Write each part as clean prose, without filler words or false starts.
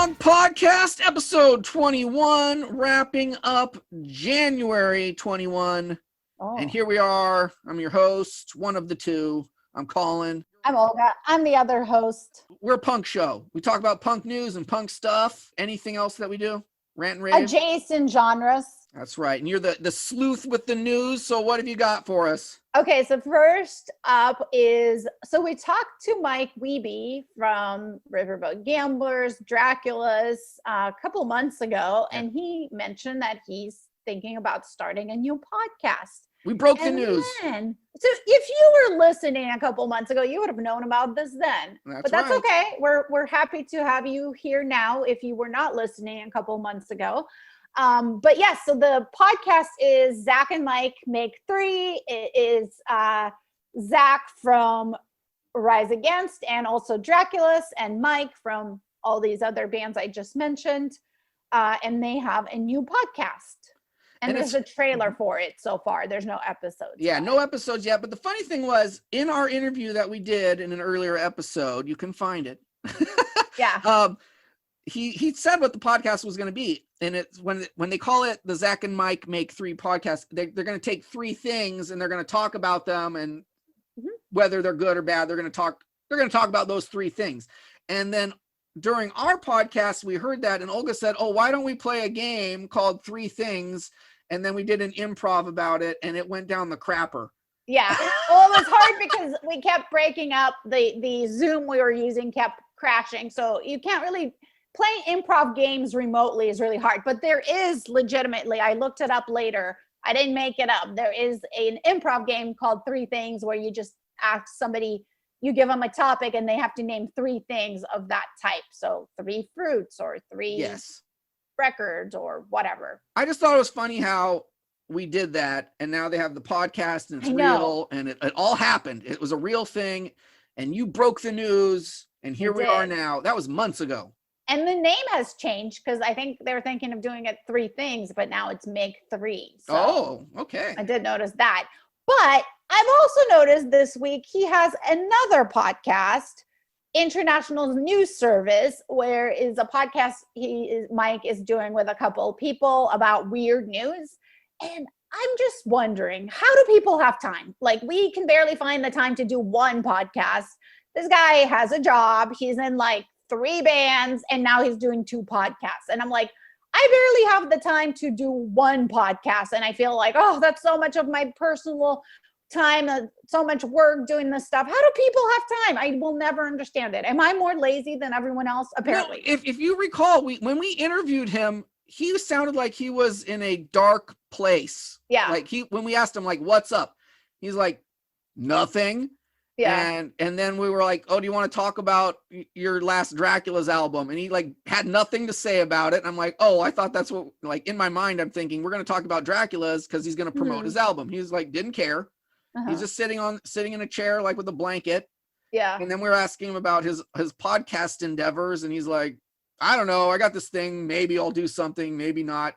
Punk Podcast, episode 21, wrapping up January 21. Oh. And here we are. I'm your host, one of the two. I'm Colin. I'm Olga. I'm the other host. We're a punk show. We talk about punk news and punk stuff. Anything else that we do? Rant and rave? Adjacent genres. That's right. And you're the sleuth with the news. So what have you got for us? Okay, so first up is, so we talked to Mike Wiebe from Riverboat Gamblers, Dracula's a couple months ago, and he mentioned that he's thinking about starting a new podcast. We broke the news. So if you were listening a couple months ago, you would have known about this then. But that's right. Okay. We're happy to have you here now if you were not listening a couple months ago. But yes, so the podcast is Zach and Mike Make Three. It is Zach from Rise Against and also Dracula's, and Mike from all these other bands I just mentioned. And they have a new podcast. And there's a trailer for it so far. There's no episodes. Yeah, no episodes yet. But the funny thing was, in our interview that we did in an earlier episode, you can find it. Yeah. He said what the podcast was going to be. And it's when they call it the Zach and Mike Make Three podcast, they're going to take three things and they're going to talk about them, and whether they're good or bad, they're going to talk about those three things. And then during our podcast, we heard that, and Olga said, "Oh, why don't we play a game called Three Things?" And then we did an improv about it, and it went down the crapper. Yeah. Well, it was hard because we kept breaking up. The Zoom we were using kept crashing. So you can't really playing improv games remotely is really hard, but there is legitimately, I looked it up later. I didn't make it up. There is an improv game called Three Things where you just ask somebody, you give them a topic and they have to name three things of that type. So 3 fruits or 3 records or whatever. I just thought it was funny how we did that, and now they have the podcast and it's real, and it all happened. It was a real thing, and you broke the news, and here we are now. That was months ago. And the name has changed because I think they're thinking of doing it Three Things, but now it's Make Three. So okay. I did notice that. But I've also noticed this week he has another podcast, International News Service, where is a podcast Mike is doing with a couple people about weird news. And I'm just wondering, how do people have time? Like, we can barely find the time to do one podcast. This guy has a job. He's in like 3 bands, and now he's doing 2 podcasts. And I'm like, I barely have the time to do one podcast. And I feel like, oh, that's so much of my personal time, so much work doing this stuff. How do people have time? I will never understand it. Am I more lazy than everyone else? Apparently. No, if you recall, when we interviewed him, he sounded like he was in a dark place. Yeah. Like when we asked him, like, what's up? He's like, nothing. Yeah. And then we were like, oh, do you want to talk about your last Dracula's album? And he like had nothing to say about it. And I'm like, oh, I thought that's what, like, in my mind, I'm thinking we're going to talk about Dracula's because he's going to promote his album. He was like, didn't care. He's just sitting in a chair, like with a blanket. Yeah. And then we were asking him about his podcast endeavors. And he's like, I don't know. I got this thing. Maybe I'll do something. Maybe not.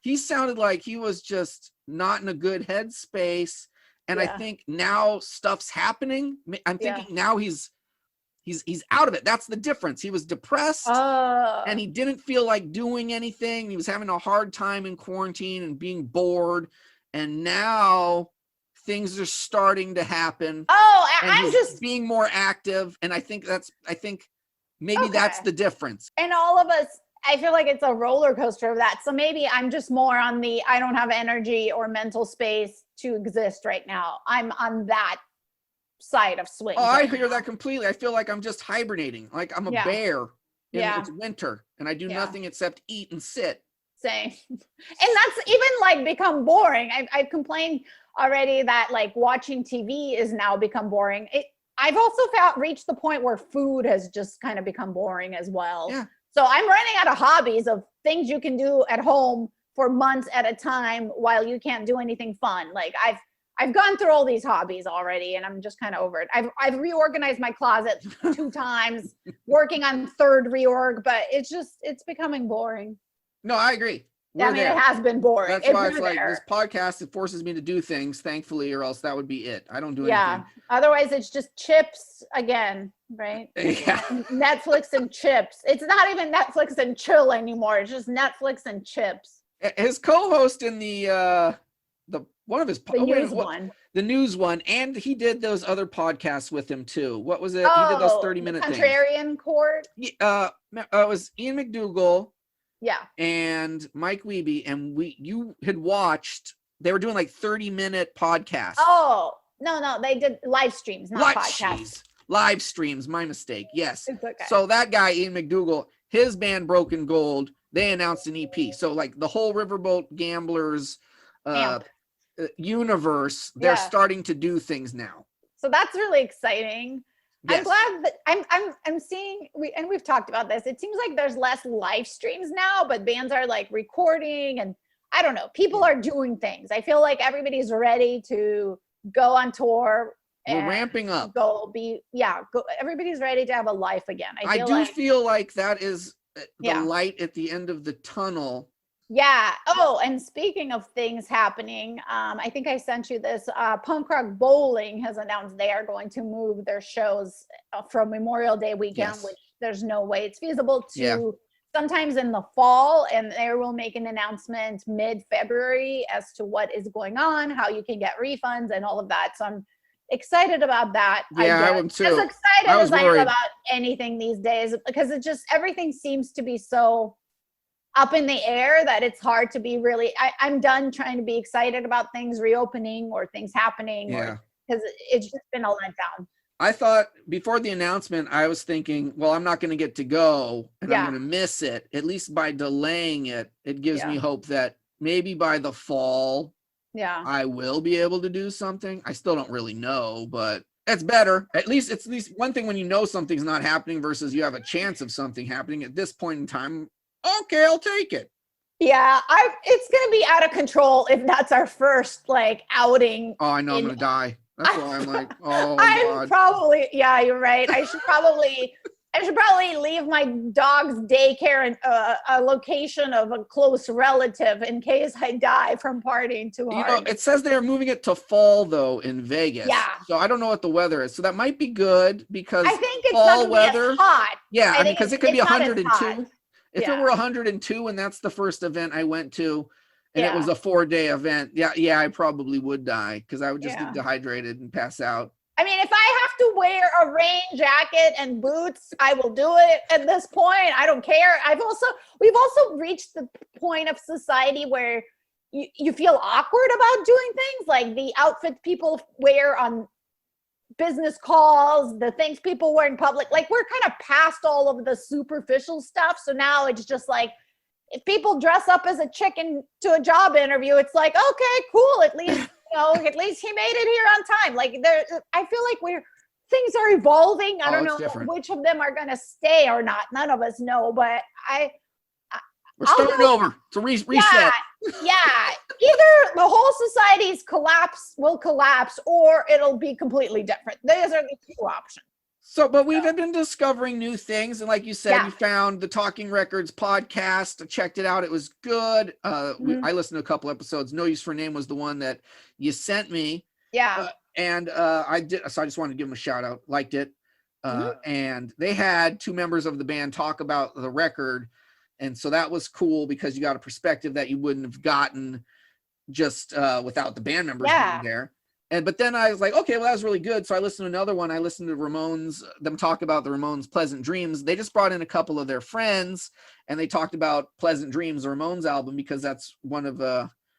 He sounded like he was just not in a good headspace. And I think now stuff's happening. I'm thinking now he's out of it. That's the difference. He was depressed and he didn't feel like doing anything. He was having a hard time in quarantine and being bored. And now things are starting to happen. I'm just being more active. And I think maybe that's the difference. And all of us, I feel like it's a roller coaster of that. So maybe I'm just more on the, I don't have energy or mental space to exist right now. I'm on that side of swing. Oh, I hear that completely. I feel like I'm just hibernating. Like I'm a bear. It's winter and I do nothing except eat and sit. Same. And that's even like become boring. I've complained already that like watching TV is now become boring. I've also reached the point where food has just kind of become boring as well. Yeah. So I'm running out of hobbies of things you can do at home for months at a time while you can't do anything fun. Like I've gone through all these hobbies already and I'm just kind of over it. I've reorganized my closet 2 times, working on 3rd reorg, but it's becoming boring. No, I agree. We're it has been boring. That's why it's like this podcast, it forces me to do things, thankfully, or else that would be it. I don't do anything. Otherwise it's just chips again, right? Yeah. Netflix and chips. It's not even Netflix and chill anymore. It's just Netflix and chips. His co-host in the one of his the news one, and he did those other podcasts with him too. What was it? He did those 30-minute things. Contrarian Court. It was Ian McDougall. Yeah. And Mike Wiebe, and you had watched. They were doing like 30-minute podcasts. Oh no, they did live streams, not podcasts. Live streams. My mistake. Yes. It's okay. So that guy Ian McDougall, his band Broken Gold, they announced an EP. So like the whole Riverboat Gamblers universe, they're starting to do things now. So that's really exciting. Yes. I'm glad that I'm seeing, we've talked about this. It seems like there's less live streams now, but bands are like recording, and I don't know, people are doing things. I feel like everybody's ready to go on tour. We're ramping up. Everybody's ready to have a life again. I feel like that is the light at the end of the tunnel. Yeah. Oh, and speaking of things happening, I think I sent you this. Punk Rock Bowling has announced they are going to move their shows from Memorial Day weekend, which there's no way it's feasible to sometimes in the fall, and they will make an announcement mid-February as to what is going on, how you can get refunds and all of that. So I'm excited about that. Yeah, I am too. As excited as I am about anything these days, because it just, everything seems to be so up in the air that it's hard to be really, I'm done trying to be excited about things reopening or things happening, because it's just been a letdown. I thought before the announcement, I was thinking, well, I'm not going to get to go and I'm going to miss it. At least by delaying it, it gives me hope that maybe by the fall, I will be able to do something. I still don't really know, but it's better. At least one thing when you know something's not happening versus you have a chance of something happening at this point in time. Okay, I'll take it. Yeah, it's gonna be out of control if that's our first like outing. Oh, I know I'm gonna die. That's why I'm like, oh God. Probably, yeah, you're right. I should probably leave my dog's daycare in a location of a close relative in case I die from partying too hard. You know, it says they're moving it to fall though in Vegas. Yeah. So I don't know what the weather is. So that might be good because I think it's fall weather. As hot. Yeah, I mean, because it could be 102. If it were 102 and that's the first event I went to, and it was a 4-day event, I probably would die because I would just get dehydrated and pass out. I mean, if I have to wear a rain jacket and boots, I will do it at this point. I don't care. We've also reached the point of society where you feel awkward about doing things, like the outfits people wear on business calls, the things people wear in public. Like, we're kind of past all of the superficial stuff. So now it's just like, if people dress up as a chicken to a job interview, it's like, okay, cool. At least, at least he made it here on time. Like, I feel like things are evolving. I don't know which of them are going to stay or not. None of us know, but we're starting over. It's a reset. Yeah. Either the whole society's will collapse, or it'll be completely different. Those are the two options. So, but we've been discovering new things. And like you said, you found the Talking Records podcast. I checked it out. It was good. I listened to a couple episodes. No Use for a Name was the one that you sent me. Yeah. I did. So I just wanted to give them a shout out. Liked it. And they had two members of the band talk about the record. And so that was cool because you got a perspective that you wouldn't have gotten just without the band members being there. But then I was like, okay, well, that was really good. So I listened to another one. I listened to them talk about the Ramones' Pleasant Dreams. They just brought in a couple of their friends and they talked about Pleasant Dreams, the Ramones album, because that's one of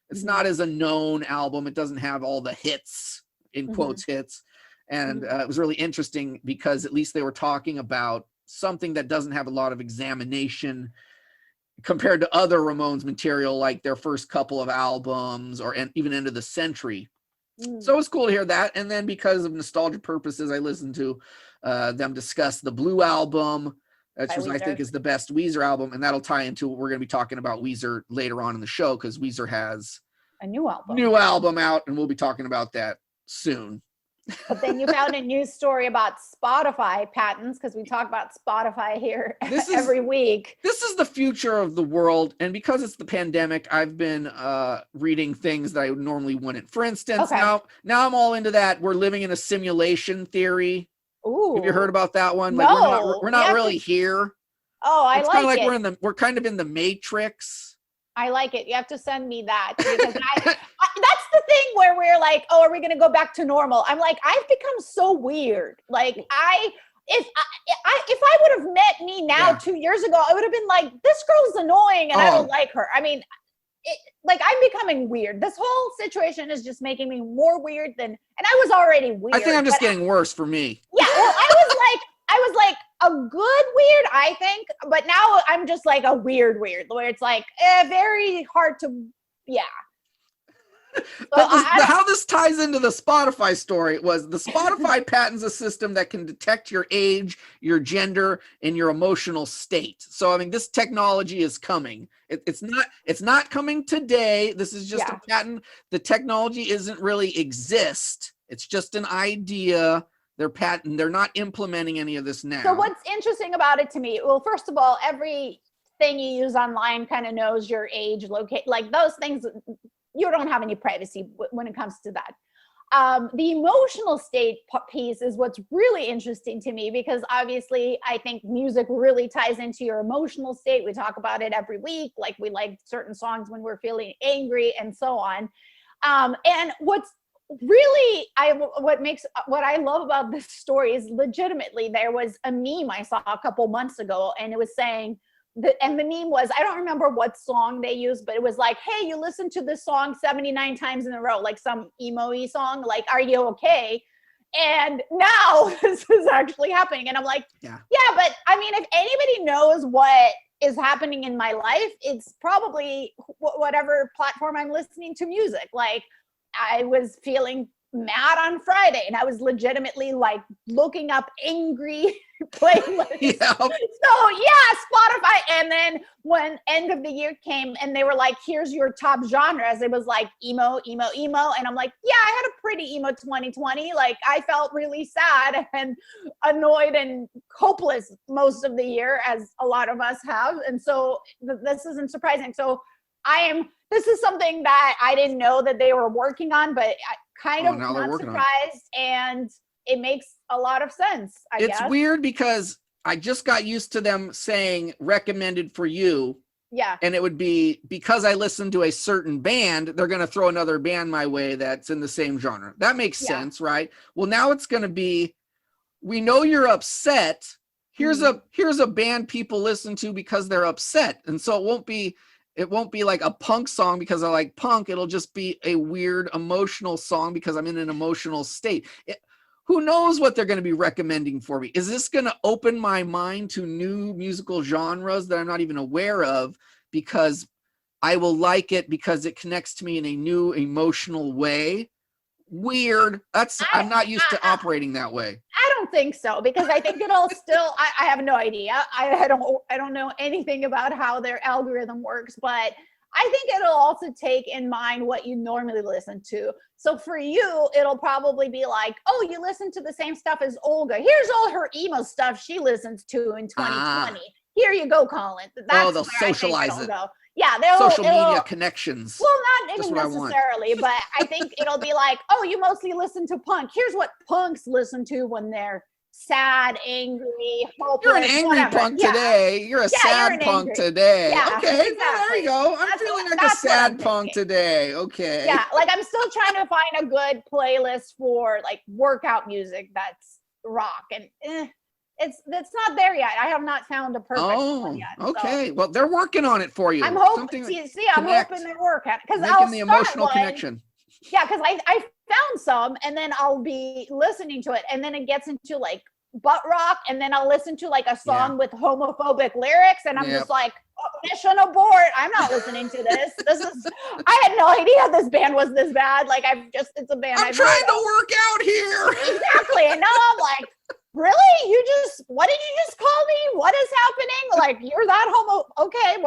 it's not as a known album. It doesn't have all the hits, in quotes, hits. And it was really interesting because at least they were talking about something that doesn't have a lot of examination compared to other Ramones material, like their first couple of albums or even End of the Century. So it was cool to hear that. And then because of nostalgia purposes, I listened to them discuss the Blue album, which I think is the best Weezer album. And that'll tie into what we're going to be talking about Weezer later on in the show, because Weezer has a new album out, and we'll be talking about that soon. But then you found a news story about Spotify patents, because we talk about Spotify here every week. This is the future of the world. And because it's the pandemic, I've been reading things that I normally wouldn't. For instance, now I'm all into that. We're living in a simulation theory. Ooh. Have you heard about that one? No. Like we're not really here. Oh, I it's like like it. We're kind of in the Matrix. I like it. You have to send me that, because that's the thing where we're like, oh, are we going to go back to normal? I'm like, I've become so weird. Like if I would have met me now 2 years ago, I would have been like, this girl's annoying and I don't like her. I mean, I'm becoming weird. This whole situation is just making me more weird and I was already weird. I think I'm just getting worse for me. Yeah. Well, I was like a good weird, I think, but now I'm just like a weird, where it's like very hard to, But how this ties into the Spotify story was the Spotify patents a system that can detect your age, your gender, and your emotional state. So, I mean, this technology is coming. It's not coming today. This is just a patent. The technology isn't really exist. It's just an idea. They're not implementing any of this now. So what's interesting about it to me, well, first of all, everything you use online kind of knows your age, like those things, you don't have any privacy when it comes to that. The emotional state piece is what's really interesting to me, because obviously I think music really ties into your emotional state. We talk about it every week, like we like certain songs when we're feeling angry and so on. And what's really what I love about this story is legitimately there was a meme I saw a couple months ago, and it was saying and the meme was, I don't remember what song they used, but it was like, hey, you listened to this song 79 times in a row, like some emo-y song, like, are you okay? And now this is actually happening. And I'm like, yeah, but I mean, if anybody knows what is happening in my life, it's probably whatever platform I'm listening to music. Like, I was feeling mad on Friday and I was legitimately like looking up angry playlists. So Spotify. And then when end of the year came and they were like, here's your top genres, it was like emo. And I'm like, yeah, I had a pretty emo 2020. Like, I felt really sad and annoyed and hopeless most of the year, as a lot of us have. And so this isn't surprising. So this is something that I didn't know that they were working on, but I kind of not surprised, and it makes a lot of sense, I guess. It's weird because I just got used to them saying recommended for you. Yeah. And it would be because I listened to a certain band, they're going to throw another band my way that's in the same genre. That makes sense, right? Well, now it's going to be, we know you're upset. Here's a band people listen to because they're upset. And so it won't be like a punk song because I like punk. It'll just be a weird emotional song because I'm in an emotional state. Who knows what they're going to be recommending for me? Is this going to open my mind to new musical genres that I'm not even aware of because I will like it because it connects to me in a new emotional way? Weird. I'm not used to operating that way. I don't think so, because I think it'll still, I have no idea. I don't know anything about how their algorithm works, but I think it'll also take in mind what you normally listen to. So for you, it'll probably be like, oh, you listen to the same stuff as Olga. Here's all her emo stuff she listens to in 2020. Here you go, Colin. They'll socialize it. Yeah, social media connections. Well, not even necessarily, but I think it'll be like, oh, you mostly listen to punk. Here's what punks listen to when they're sad, angry, hopeless. You're an angry punk today. You're a sad punk today. Yeah, okay, well, there you go. I'm feeling like a sad punk today. Okay. Yeah, like I'm still trying to find a good playlist for like workout music that's rock, and it's not there yet. I have not found a perfect one yet. Okay. Well, they're working on it for you. I'm hoping. I'm hoping they work at it, because making the emotional connection. Yeah, because I found some, and then I'll be listening to it, and then it gets into like butt rock, and then I'll listen to like a song with homophobic lyrics, and I'm just like, mission abort. I'm not listening to this. I had no idea this band was this bad. Like, it's a band. I'm trying to work out here. Exactly. And now I'm like, really? What did you just call me? What is happening? Like, you're that homo. Okay,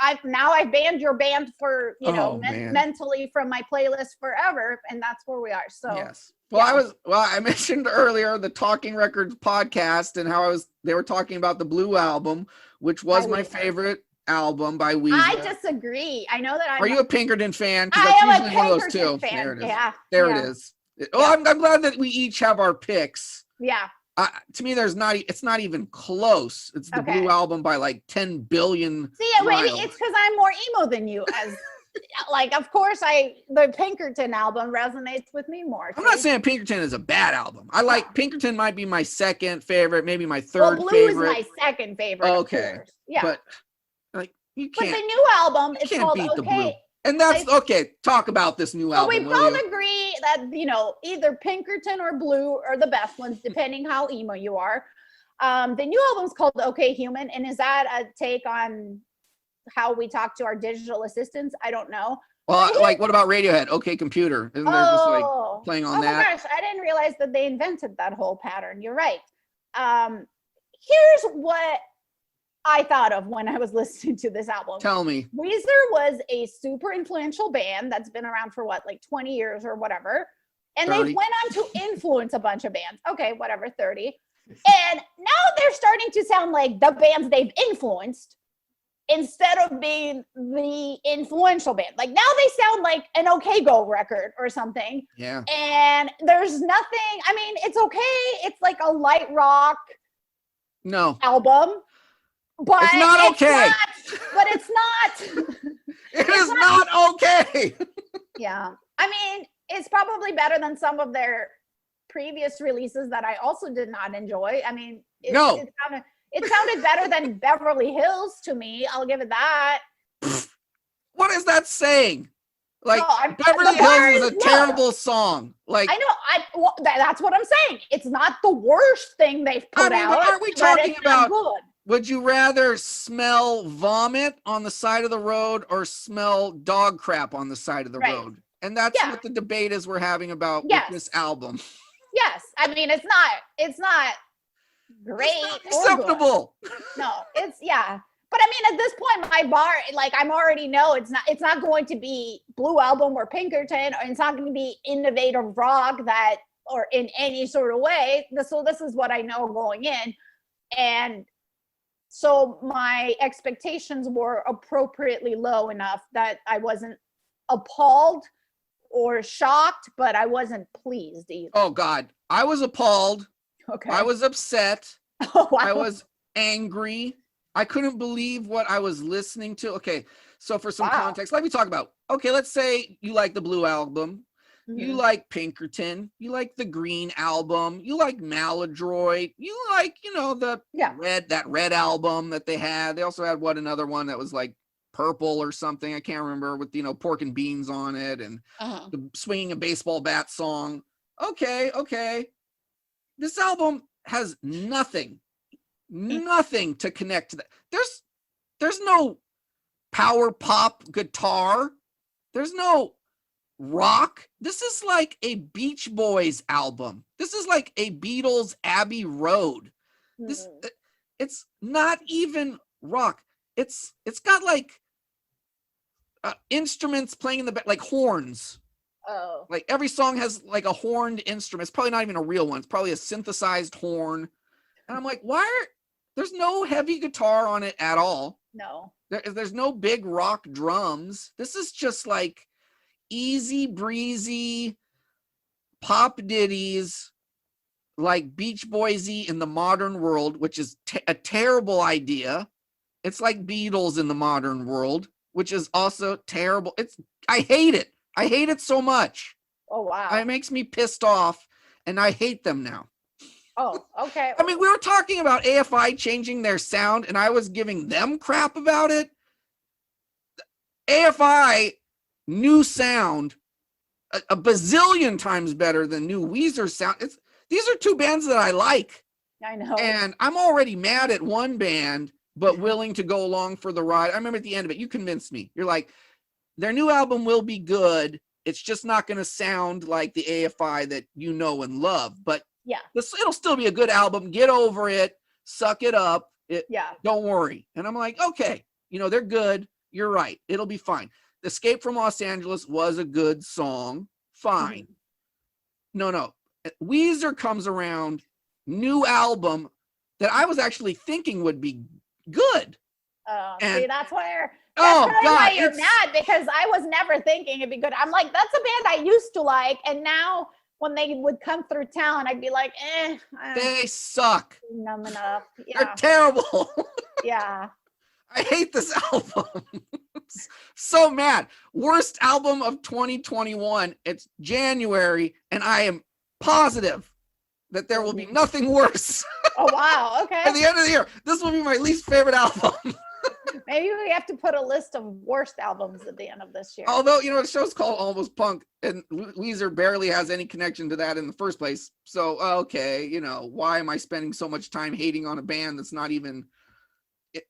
I've banned your band for, man. mentally from my playlist forever. And that's where we are. So yes. Well, I mentioned earlier the Talking Records podcast and how they were talking about the Blue album, which was my favorite album by Weezer. I disagree. I know that Are you a Pinkerton fan? I am usually one of those two. Fan. There it is. Yeah. There it is. Well, I'm glad that we each have our picks. Yeah. To me, it's not even close. It's the Blue album by like 10 billion. See, maybe it's because I'm more emo than you. As like, of course, the Pinkerton album resonates with me more. I'm not saying Pinkerton is a bad album. I like Pinkerton. Might be my second favorite, maybe my third favorite. Blue is my second favorite. Okay, yeah, but like you can't. But the new album is called beat the Blue. And that's okay. Talk about this new album. We both agree that either Pinkerton or Blue are the best ones, depending how emo you are. The new album's called "Okay Human," and is that a take on how we talk to our digital assistants? I don't know. Well, like what about Radiohead? "Okay Computer," isn't there just like playing on that? Oh my gosh, I didn't realize that they invented that whole pattern. You're right. Here's what I thought of when I was listening to this album. Tell me. Weezer was a super influential band that's been around for 20 years or whatever. And 30. They went on to influence a bunch of bands. Okay, whatever, 30. And now they're starting to sound like the bands they've influenced instead of being the influential band. Like now they sound like an OK Go record or something. Yeah. And there's nothing, it's okay. It's like a light rock album. But it's not okay. But it's not. It is not okay. Yeah. It's probably better than some of their previous releases that I also did not enjoy. It sounded better than Beverly Hills to me. I'll give it that. What is that saying? Like Beverly Hills is a terrible song. Like I know. That's what I'm saying. It's not the worst thing they've put out. Aren't we talking about? Would you rather smell vomit on the side of the road or smell dog crap on the side of the road? And that's what the debate is we're having about with this album. Yes. It's not great. It's not acceptable. No, But at this point, my bar, I'm already know it's not going to be Blue Album or Pinkerton, or it's not going to be innovative rock or in any sort of way. So this is what I know going in. And so my expectations were appropriately low enough that I wasn't appalled or shocked, but I wasn't pleased either. Oh God, I was appalled. Okay. I was upset. Oh, wow. I was angry. I couldn't believe what I was listening to. Okay, so for some context, let me talk about, let's say you like the Blue album. Mm-hmm. You like Pinkerton, you like the Green album, you like Maladroit, you like, that red album that they had. They also had another one that was like purple or something. I can't remember, with, pork and beans on it and the swinging a baseball bat song. Okay. This album has nothing to connect to that. There's no power pop guitar. There's no rock. This is like a Beach Boys album. This is like a Beatles Abbey Road. It's not even rock. It's got like instruments playing in the back, like horns. Oh. Like every song has like a horned instrument. It's probably not even a real one. It's probably a synthesized horn. And I'm like, there's no heavy guitar on it at all. No. There's no big rock drums. This is just like easy breezy pop ditties, like Beach Boysy in the modern world, which is a terrible idea. It's like Beatles in the modern world, which is also terrible. I hate it. I hate it so much. Oh, wow. It makes me pissed off, and I hate them now. Oh, okay. We were talking about AFI changing their sound, and I was giving them crap about it. AFI new sound a bazillion times better than new Weezer sound. These are two bands that I like. I know. And I'm already mad at one band, but willing to go along for the ride. I remember at the end of it, you convinced me. You're like, their new album will be good. It's just not going to sound like the AFI that you know and love. But it'll still be a good album. Get over it. Suck it up. Don't worry. And I'm like, okay, they're good. You're right. It'll be fine. Escape from Los Angeles was a good song. Fine. No. Weezer comes around, new album that I was actually thinking would be good. See, that's where. That's why you're mad, because I was never thinking it'd be good. I'm like, that's a band I used to like, and now when they would come through town, I'd be like, they suck. Numb enough. Yeah. They're terrible. Yeah. I hate this album. So mad. Worst album of 2021. It's January, and I am positive that there will be nothing worse. Oh, wow. Okay. At the end of the year, this will be my least favorite album. Maybe we have to put a list of worst albums at the end of this year. Although, the show's called Almost Punk, and Weezer barely has any connection to that in the first place. So, okay, why am I spending so much time hating on a band that's not even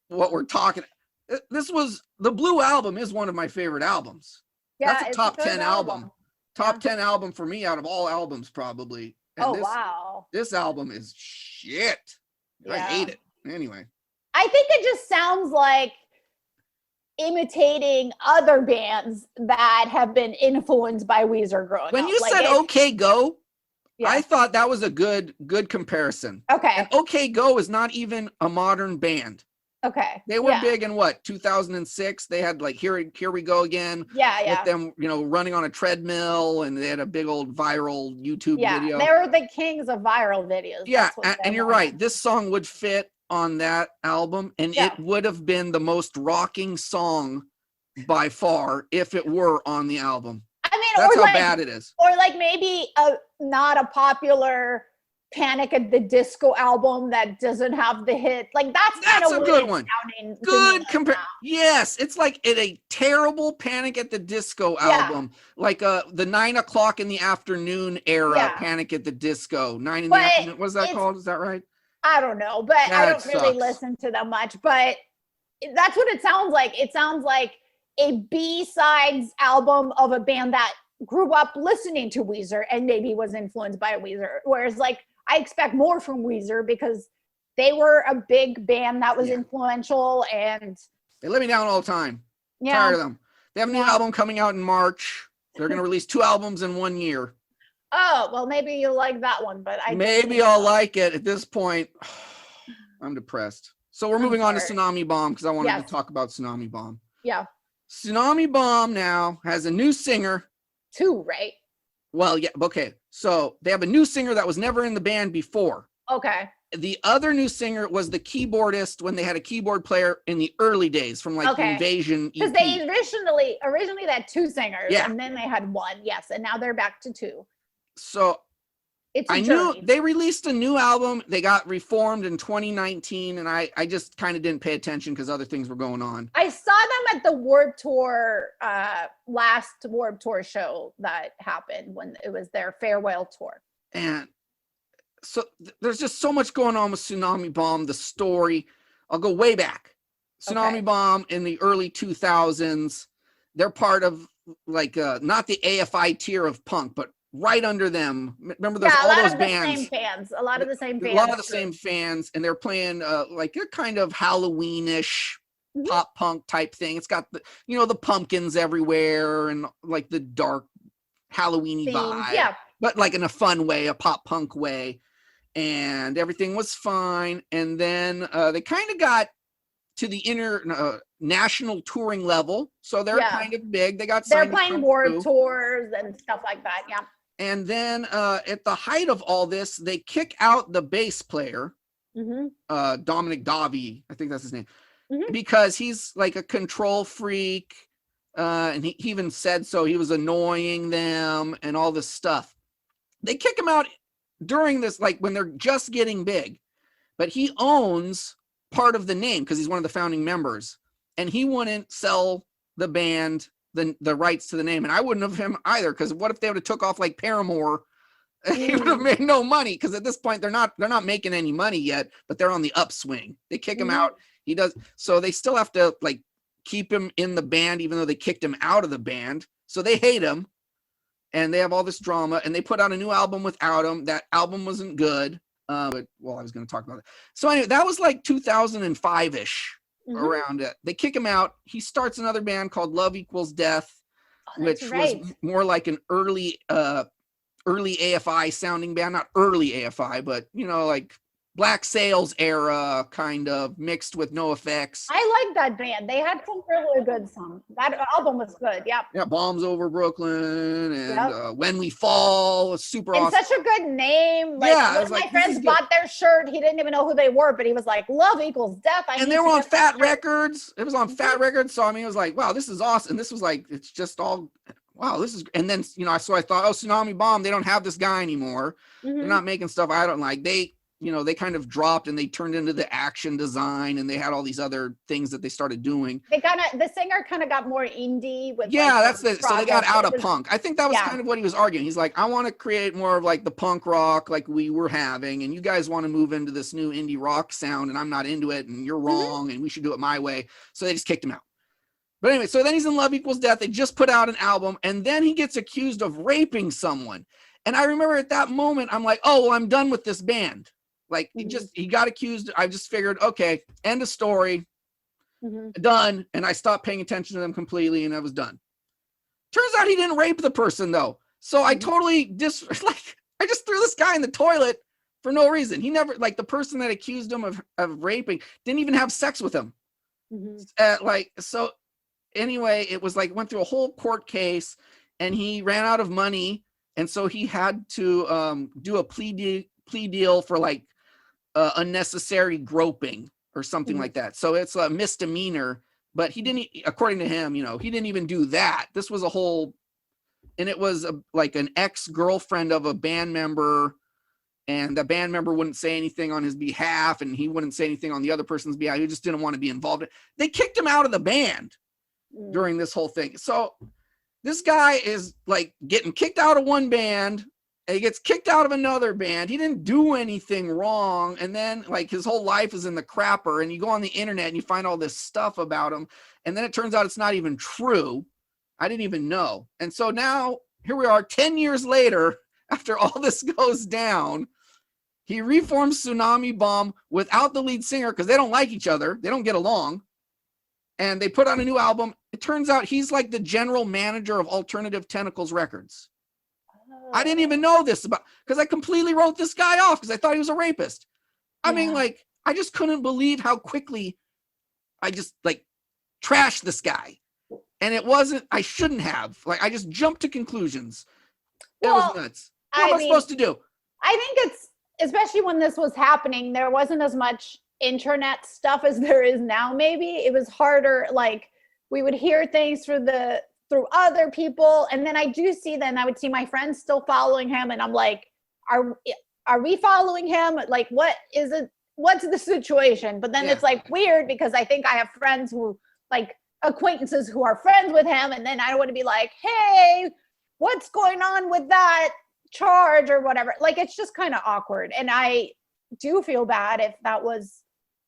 what we're talking? The Blue Album is one of my favorite albums. Yeah, that's a top 10 album. Top 10 album for me out of all albums, probably. And wow. This album is shit. I hate it. Anyway. I think it just sounds like imitating other bands that have been influenced by Weezer growing up. When you said OK Go, I thought that was a good comparison. Okay. And OK Go is not even a modern band. Okay. They were big in 2006. They had like Here We Go Again. Yeah. With them, running on a treadmill, and they had a big old viral YouTube video. They were the kings of viral videos. Yeah, and you're right. This song would fit on that album, and it would have been the most rocking song by far if it were on the album. I mean, that's how bad it is. Or like maybe not a popular Panic at the Disco album that doesn't have the hit. Like that's a good one. Good yes, it's like a terrible Panic at the Disco album, like the 9 o'clock in the afternoon era Panic at the Disco. 9 in the afternoon. What's that called? Is that right? I don't know, but I don't really listen to them much. But that's what it sounds like. It sounds like a B-sides album of a band that grew up listening to Weezer and maybe was influenced by Weezer. Whereas like I expect more from Weezer because they were a big band that was influential, and they let me down all the time. Tired of them. They have a new album coming out in March. They're going to release 2 albums in 1 year. Oh, well, maybe you'll like that one, but maybe I'll like it. At this point, I'm depressed. So we're moving on to Tsunami Bomb because I wanted to talk about Tsunami Bomb. Yeah. Tsunami Bomb now has a new singer. 2, right? Well, yeah. Okay. So they have a new singer that was never in the band before. Okay. The other new singer was the keyboardist when they had a keyboard player in the early days from like the Invasion EP. Because they originally they had 2 singers and then they had 1. Yes. And now they're back to 2. So I knew they released a new album. They got reformed in 2019, and I just kind of didn't pay attention because other things were going on. I saw them at the Warped Tour, last Warped Tour show that happened when it was their farewell tour. And so there's just so much going on with Tsunami Bomb, the story. I'll go way back. Tsunami Bomb in the early 2000s. They're part of like not the AFI tier of punk, but right under them. Remember there's all those bands. A lot of the same fans. A lot of the same fans, and they're playing like a kind of Halloween-ish pop punk type thing. It's got the the pumpkins everywhere and like the dark Halloween-y vibe. Yeah. But like in a fun way, a pop punk way. And everything was fine. And then they kind of got to the national touring level. So they're kind of big. They're playing Warped Tours and stuff like that. Yeah. And then at the height of all this, they kick out the bass player, Dominic Davi, I think that's his name, because he's like a control freak. And he even said so. He was annoying them and all this stuff. They kick him out during this, like when they're just getting big. But he owns part of the name because he's one of the founding members. And he wouldn't sell the band the rights to the name, and I wouldn't have him either, because what if they would have took off like Paramore? He would have made no money, because at this point they're not making any money yet, but they're on the upswing. They kick him out. He does, so they still have to like keep him in the band even though they kicked him out of the band. So they hate him, and they have all this drama, and they put out a new album without him. That album wasn't good. But I was going to talk about it. So anyway, that was like 2005-ish. around it. They kick him out. He starts another band called Love Equals Death, which was more like an early AFI sounding band, not early AFI, but like Black Sails era kind of mixed with no effects. I like that band. They had some really good songs. That album was good. Yep. Yeah, Bombs Over Brooklyn and When We Fall, super awesome. Such a good name. Like, one of my friends bought their shirt. He didn't even know who they were, but he was like, Love Equals Death. And they were on Fat Records. It was on Fat Records. So I mean, it was like, wow, this is awesome. This was like, it's just all, wow, this is, and then, so I thought, oh, Tsunami Bomb, they don't have this guy anymore. They're not making stuff I don't like. They kind of dropped and they turned into the Action Design, and they had all these other things that they started doing. The singer kind of got more indie with so they got out of punk. I think that was kind of what he was arguing. He's like, I want to create more of like the punk rock like we were having, and you guys want to move into this new indie rock sound, and I'm not into it, and you're wrong, and we should do it my way. So they just kicked him out. But anyway, so then he's in Love Equals Death. They just put out an album, and then he gets accused of raping someone. And I remember at that moment, I'm like, oh, well, I'm done with this band. Like, he got accused. I just figured, okay, end of story, done. And I stopped paying attention to them completely, and I was done. Turns out he didn't rape the person, though. So I totally I just threw this guy in the toilet for no reason. He never, the person that accused him of raping didn't even have sex with him. So anyway, it was went through a whole court case, and he ran out of money. And so he had to do a plea deal for unnecessary groping or something like that. So it's a misdemeanor, but he didn't, according to him, he didn't even do that. This was a whole, and it was an ex-girlfriend of a band member, and the band member wouldn't say anything on his behalf, and he wouldn't say anything on the other person's behalf. He just didn't want to be involved. They kicked him out of the band during this whole thing. So this guy is getting kicked out of one band, and he gets kicked out of another band. He didn't do anything wrong. And then his whole life is in the crapper, and you go on the internet and you find all this stuff about him. And then it turns out it's not even true. I didn't even know. And so now here we are 10 years later, after all this goes down, he reforms Tsunami Bomb without the lead singer because they don't like each other. They don't get along. And they put out a new album. It turns out he's the general manager of Alternative Tentacles Records. I didn't even know this because I completely wrote this guy off because I thought he was a rapist. I mean, I just couldn't believe how quickly I just trashed this guy. And it wasn't, I shouldn't have. I just jumped to conclusions. It was nuts. What am I supposed to do? I think it's, especially when this was happening, there wasn't as much internet stuff as there is now. Maybe it was harder. We would hear things through other people, and then I would see my friends still following him, and I'm like, are we following him? What is it? What's the situation? But then it's weird because I think I have friends who acquaintances who are friends with him, and then I don't want to be like, hey, what's going on with that charge or whatever. It's just kind of awkward, and I do feel bad if that was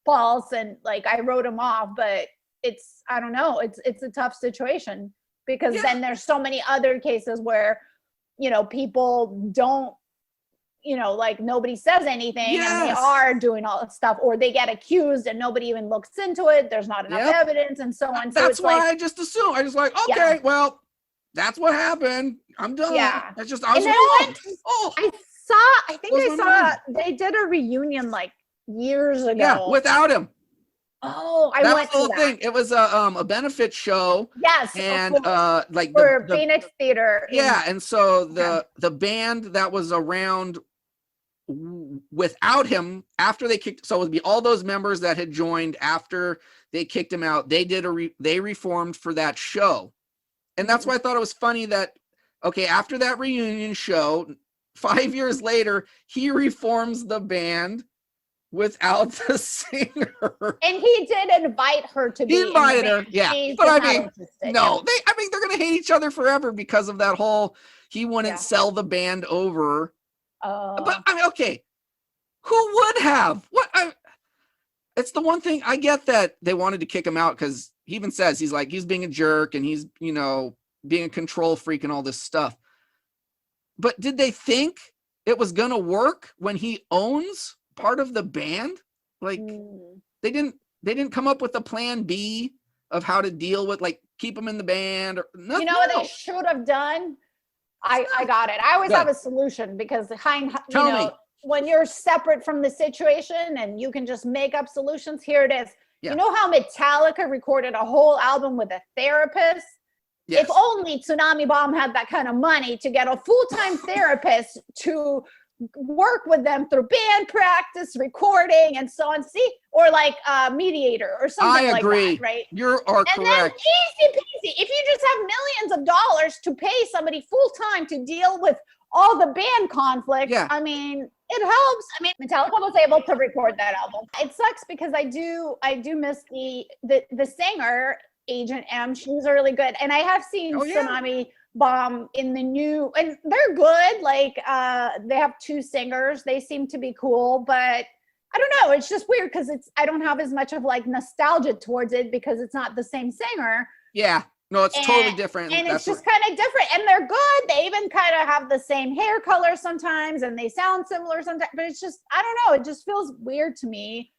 false and I wrote him off, but I don't know, it's a tough situation because then there's so many other cases where people don't nobody says anything and they are doing all this stuff, or they get accused and nobody even looks into it. There's not enough evidence and so on. That's why I just assume. I just okay, well, that's what happened. I'm done. Yeah. That's just, I was wrong. I think I saw they did a reunion years ago. Yeah, without him. Oh, I went to that. Thing. It was a benefit show. Yes, and for Phoenix Theater. Yeah, and so the band that was around without him after they kicked, so it would be all those members that had joined after they kicked him out. They did they reformed for that show, and that's why I thought it was funny that after that reunion show, 5 years later, he reforms the band without the singer. And he did invite her to be. He invited her, yeah. But I mean, no, they're gonna hate each other forever because of that whole. He wouldn't sell the band over. But I mean, okay, who would have? It's the one thing I get that they wanted to kick him out because he even says he's being a jerk and he's being a control freak and all this stuff. But did they think it was gonna work when he owns part of the band? They didn't come up with a plan B of how to deal with, like, keep them in the band or nothing. You know what they should have done? I got it. I always have a solution, because Tell me. when you're separate from the situation and you can just make up solutions, here it is. Yeah. You know how Metallica recorded a whole album with a therapist? Yes. If only Tsunami Bomb had that kind of money to get a full-time therapist to work with them through band practice, recording, and so on. See, or like a mediator or something like that, right? You are correct. And then easy peasy. If you just have millions of dollars to pay somebody full-time to deal with all the band conflict, I mean, it helps. I mean, Metallica was able to record that album. It sucks because I do miss the singer, Agent M. She's really good, and I have seen Tsunami Bomb in the new, and they're good. Like they have 2 singers. They seem to be cool, but I don't know. It's just weird because I don't have as much of like nostalgia towards it because it's not the same singer. Yeah. No, it's totally different. And it's just kind of different. And they're good. They even kind of have the same hair color sometimes, and they sound similar sometimes, but it's just, I don't know. It just feels weird to me.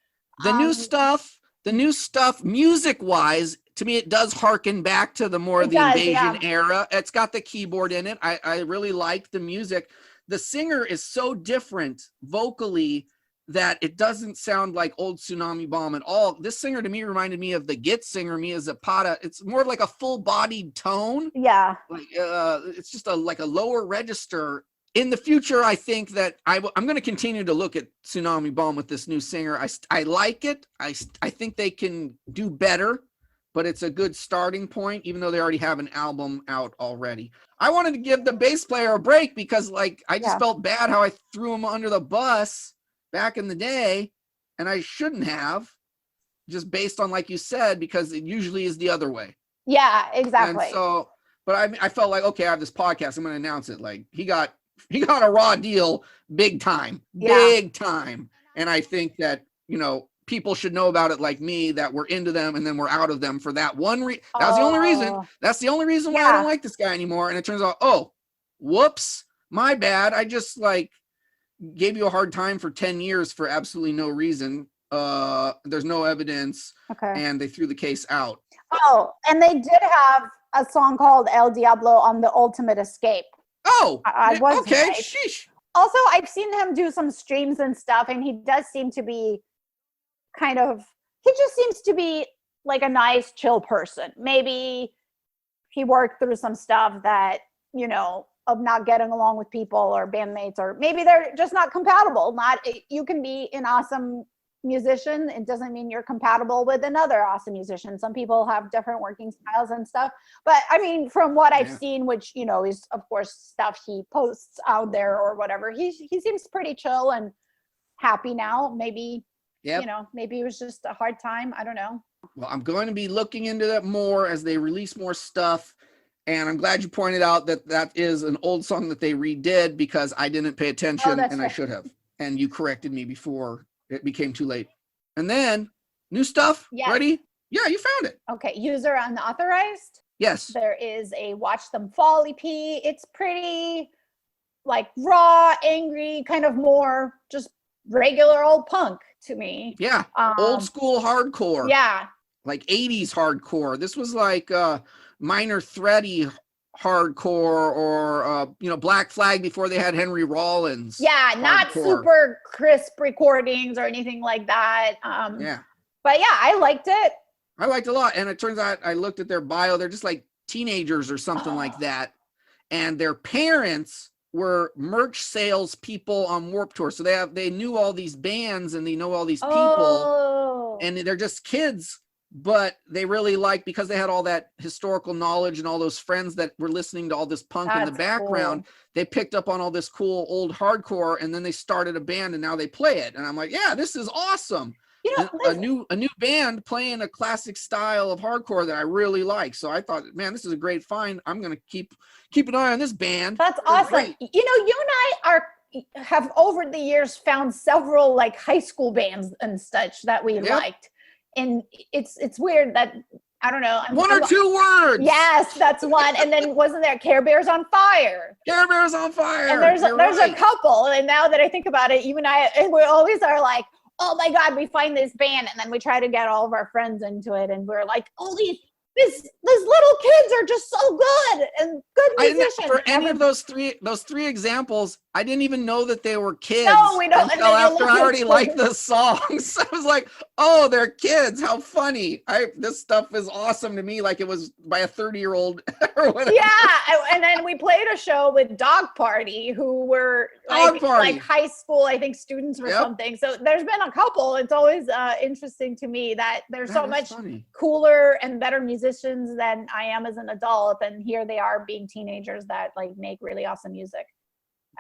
The new stuff, music-wise, to me, it does harken back to the Invasion era. It's got the keyboard in it. I really like the music. The singer is so different vocally that it doesn't sound like old Tsunami Bomb at all. This singer to me reminded me of the Git singer, Mia Zapata. It's more like a full-bodied tone. Yeah. Like it's just like a lower register. In the future, I think that I'm going to continue to look at Tsunami Bomb with this new singer. I like it. I think they can do better, but it's a good starting point, even though they already have an album out already. I wanted to give the bass player a break because, like, I just felt bad how I threw him under the bus back in the day, and I shouldn't have, just based on, like you said, because it usually is the other way. Yeah, exactly. And so, but I felt like, okay, I have this podcast, I'm going to announce it. Like, he got a raw deal, big time. And I think that, you know, people should know about it, like me, that we're into them and then we're out of them for that one that was the only reason. That's the only reason why I don't like this guy anymore. And it turns out, oh, whoops, my bad. I just like gave you a hard time for 10 years for absolutely no reason. There's no evidence. Okay. And they threw the case out. Oh, and they did have a song called El Diablo on the Ultimate Escape. Oh, okay. Right. Sheesh. Also, I've seen him do some streams and stuff, and he does seem to be he just seems to be like a nice, chill person. Maybe he worked through some stuff that, you know, of not getting along with people or bandmates, or maybe they're just not compatible. You can be an awesome musician. It doesn't mean you're compatible with another awesome musician. Some people have different working styles and stuff. But I mean, from what I've seen, which, you know, is of course stuff he posts out there or whatever, he seems pretty chill and happy now. Maybe, you know, maybe it was just a hard time. I don't know. Well, I'm going to be looking into that more as they release more stuff. And I'm glad you pointed out that is an old song that they redid, because I didn't pay attention and I should have. And you corrected me before it became too late. And then new stuff. Ready? Yeah, you found it. Okay. USER Unauthorized. Yes. There is a Watch Them Fall EP. It's pretty like raw, angry, kind of more just regular old punk to me. Yeah. Old school hardcore. Yeah. Like 80s hardcore. This was like Minor Threaty hardcore, or you know, Black Flag before they had Henry Rollins. Yeah, not super crisp recordings or anything like that. But yeah, I liked it. I liked it a lot. And it turns out I looked at their bio, they're just like teenagers or something like that. And their parents were merch sales people on Warped Tour. So they knew all these bands and they know all these people. And they're just kids. But they really liked, because they had all that historical knowledge and all those friends that were listening to all this punk in the background, they picked up on all this cool old hardcore, and then they started a band and now they play it. And I'm like, yeah, this is awesome. You know, a new band playing a classic style of hardcore that I really like. So I thought, man, this is a great find. I'm going to keep an eye on this band. That's awesome. Great. You know, you and I have over the years found several like high school bands and such that we liked. And it's weird that, I don't know. One or two words. Yes, that's one. And then wasn't there Care Bears on Fire? Care Bears on Fire. And there's a couple. And now that I think about it, you and I, and we always are like, oh my God, we find this band. And then we try to get all of our friends into it. And we're like, oh, these little kids are just so good and good musicians. For any of those three examples, I didn't even know that they were kids. No, we don't. Until after I already liked the songs. I was like, oh, they're kids. How funny. This stuff is awesome to me, like it was by a 30-year-old or whatever. Yeah, and then we played a show with Dog Party, who were like high school, I think, students or something. So there's been a couple. It's always interesting to me that there's so much cooler and better musicians than I am as an adult, and here they are being teenagers that like make really awesome music.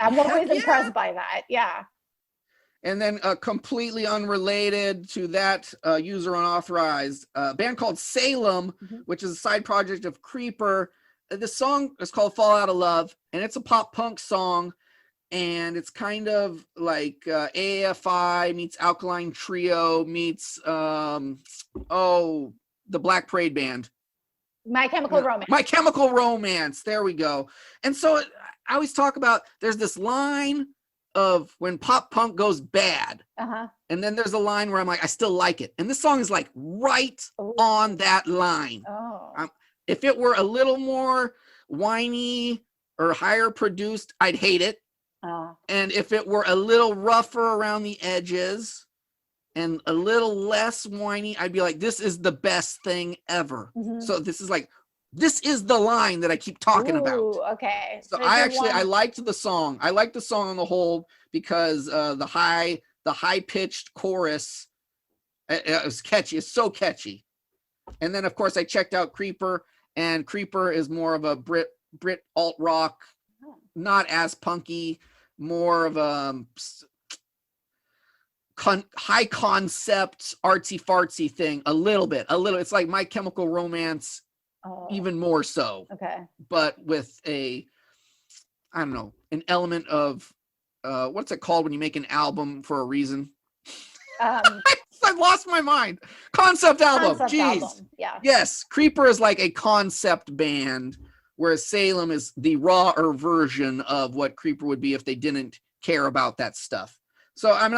I'm always impressed by that. Yeah. And then completely unrelated to that, user unauthorized, band called Salem, which is a side project of Creeper. The song is called Fall Out of Love, and it's a pop punk song, and it's kind of like AFI meets Alkaline Trio meets the Black Parade Band. My Chemical Romance. My Chemical Romance. There we go. And so I always talk about, there's this line of when pop punk goes bad, and then there's a line where I'm like, I still like it. And this song is like right on that line. If it were a little more whiny or higher produced, I'd hate it. And if it were a little rougher around the edges and a little less whiny, I'd be like, this is the best thing ever. So this is the line that I keep talking about. Okay. So I liked the song. I liked the song on the whole because the high pitched chorus, it was catchy. It's so catchy. And then of course I checked out Creeper, and Creeper is more of a Brit alt rock, not as punky, more of a high concept artsy fartsy thing. A little. It's like My Chemical Romance. Even more so. But with an element of what's it called when you make an album for a reason? I lost my mind. Concept album. Jeez. Yeah. Yes, Creeper is like a concept band, whereas Salem is the rawer version of what Creeper would be if they didn't care about that stuff. So I'm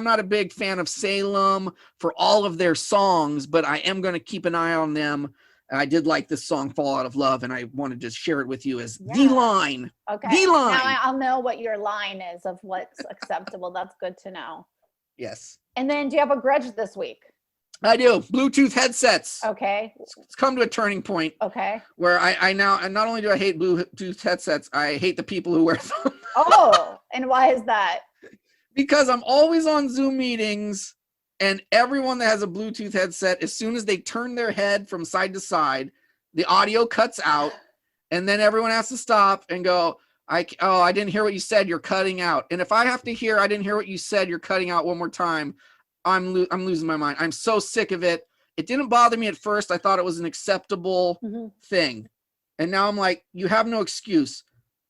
not a big fan of Salem for all of their songs, but I am going to keep an eye on them. I did like this song, Fall Out of Love, and I wanted to share it with you as the line. Okay. The line. Now I'll know what your line is of what's acceptable. That's good to know. Yes. And then do you have a grudge this week? I do. Bluetooth headsets. Okay. It's come to a turning point. Okay. Where I now, and not only do I hate Bluetooth headsets, I hate the people who wear them. And why is that? Because I'm always on Zoom meetings, and everyone that has a Bluetooth headset, as soon as they turn their head from side to side, the audio cuts out, and then everyone has to stop and go, I didn't hear what you said, you're cutting out. And if I have to hear, I didn't hear what you said, you're cutting out one more time, I'm losing my mind. I'm so sick of it. It didn't bother me at first. I thought it was an acceptable thing. And now I'm like, you have no excuse.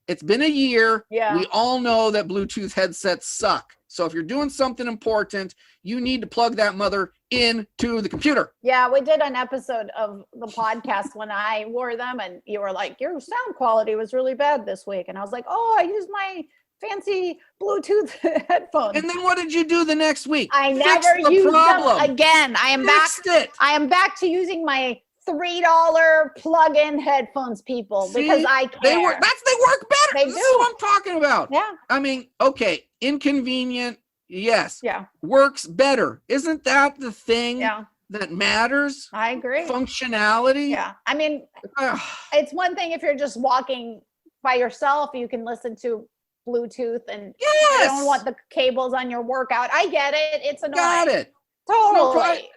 It's been a year. Yeah. We all know that Bluetooth headsets suck. So if you're doing something important, you need to plug that mother into the computer. Yeah, we did an episode of the podcast when I wore them, and you were like, your sound quality was really bad this week. And I was like, I used my fancy Bluetooth headphones. And then what did you do the next week? I never used them again. I am back to using my $3 plug-in headphones, people, because I care. They work better. They This do. is what I'm talking about. Yeah. I mean, okay, inconvenient, yes. Yeah. Works better. Isn't that the thing that matters? I agree. Functionality. Yeah. I mean, it's one thing if you're just walking by yourself, you can listen to Bluetooth and you don't want the cables on your workout. I get it. It's annoying. Got it. Totally.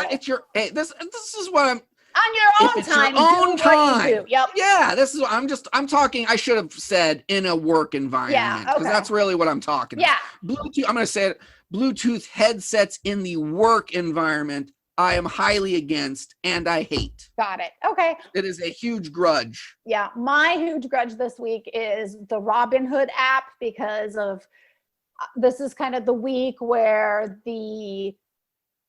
It's your, hey, this is what I'm, on your own time. Your own time. You do. Yep. Yeah, this is what I'm talking. I should have said in a work environment, because that's really what I'm talking about. Bluetooth. I'm going to say it. Bluetooth headsets in the work environment, I am highly against and I hate. Got it. Okay. It is a huge grudge. Yeah, my huge grudge this week is the Robinhood app, because of this is kind of the week where the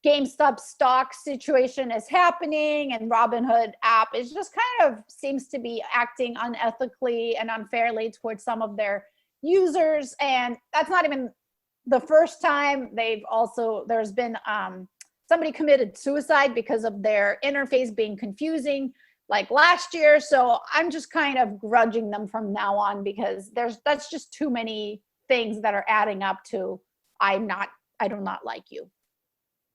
GameStop stock situation is happening, and Robinhood app is just kind of seems to be acting unethically and unfairly towards some of their users. And that's not even the first time there's been somebody committed suicide because of their interface being confusing like last year. So I'm just kind of grudging them from now on, because that's just too many things that are adding up to I do not like you.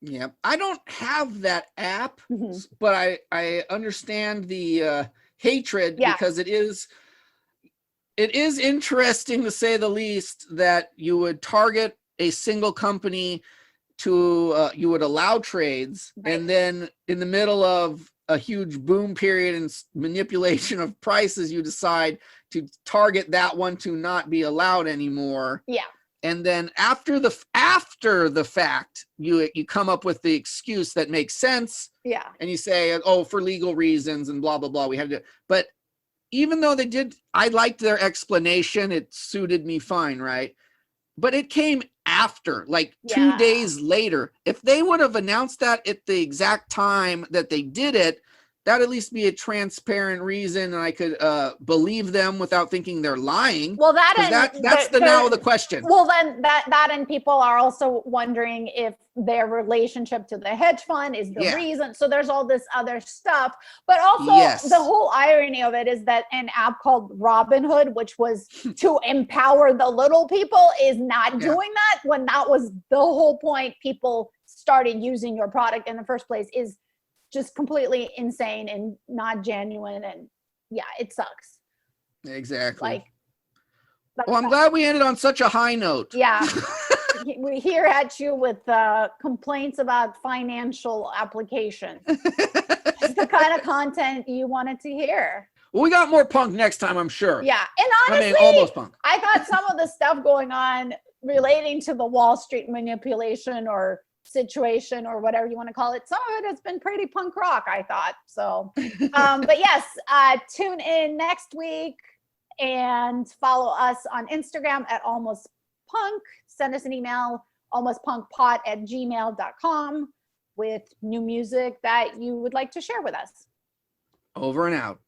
Yeah, I don't have that app, but I understand the hatred, because it is interesting, to say the least, that you would target a single company to you would allow trades, and then in the middle of a huge boom period and manipulation of prices, you decide to target that one to not be allowed anymore. Yeah. And then after the fact, you come up with the excuse that makes sense. Yeah. And you say, oh, for legal reasons and blah, blah, blah, we had to. But even though I liked their explanation, it suited me fine, right? But it came after, like 2 days later. If they would have announced that at the exact time that they did it, that'd at least be a transparent reason, and I could believe them without thinking they're lying. Well, that's now the question. Well, then that and people are also wondering if their relationship to the hedge fund is the reason. So there's all this other stuff. But also the whole irony of it is that an app called Robinhood, which was to empower the little people, is not doing that, when that was the whole point. People started using your product in the first place is just completely insane and not genuine. And it sucks. Exactly. Well, I'm glad we ended on such a high note. Yeah. We're here at you with complaints about financial application. It's the kind of content you wanted to hear. Well, we got more punk next time, I'm sure. Yeah. And honestly, almost punk. I thought some of the stuff going on relating to the Wall Street manipulation or situation or whatever you want to call it, some of it has been pretty punk rock, I thought. So but yes, tune in next week and follow us on Instagram at almost punk. Send us an email, almostpunkpod@gmail.com, with new music that you would like to share with us. Over and out.